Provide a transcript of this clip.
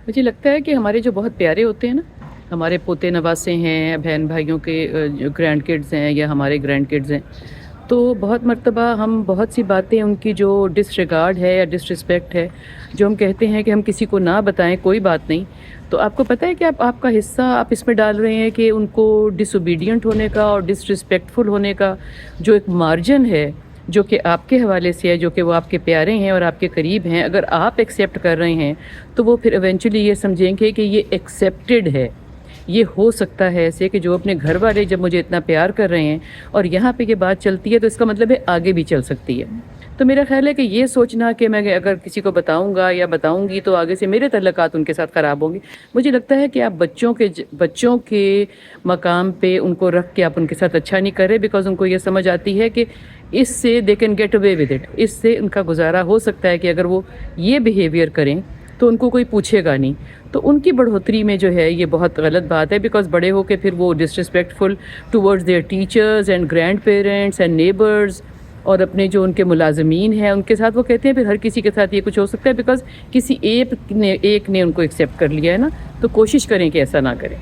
मुझे लगता है कि हमारे जो बहुत प्यारे होते हैं ना, हमारे पोते नवासे हैं, बहन भाइयों के जो ग्रैंड किड्स हैं या हमारे ग्रैंड किड्स हैं, तो बहुत मर्तबा हम बहुत सी बातें उनकी जो डिसरिगार्ड है या डिसरिस्पेक्ट है, जो हम कहते हैं कि हम किसी को ना बताएं, कोई बात नहीं। तो आपको पता है कि आपका हिस्सा आप इसमें डाल रहे हैं कि उनको डिसोबीडियंट होने का और डिसरिस्पेक्टफुल होने का जो एक मार्जिन है, जो कि आपके हवाले से है, जो कि वो आपके प्यारे हैं और आपके करीब हैं, अगर आप एक्सेप्ट कर रहे हैं तो वो फिर इवेंचुअली ये समझेंगे कि ये एक्सेप्टेड है। ये हो सकता है ऐसे कि जो अपने घर वाले जब मुझे इतना प्यार कर रहे हैं और यहाँ पे ये बात चलती है, तो इसका मतलब है आगे भी चल सकती है। तो मेरा ख़्याल है कि ये सोचना कि मैं अगर किसी को बताऊँगा या बताऊँगी तो आगे से मेरे तल्लुकात उनके साथ ख़राब होंगे, मुझे लगता है कि आप बच्चों के मकाम पे उनको रख के आप उनके साथ अच्छा नहीं कर रहे, बिकॉज़ उनको ये समझ आती है कि इससे they can get away with it, इससे उनका गुजारा हो सकता है कि अगर वो ये बिहेवियर करें तो उनको कोई पूछेगा नहीं। तो उनकी बढ़ोतरी में जो है ये बहुत गलत बात है, बिकॉज़ बड़े होके फिर वो disrespectful towards their teachers and grand parents and neighbours और अपने जो उनके मुलाजमीन हैं उनके साथ वो कहते हैं फिर हर किसी के साथ ये कुछ हो सकता है, बिकॉज़ किसी एक ने उनको एक्सेप्ट कर लिया है ना। तो कोशिश करें कि ऐसा ना करें।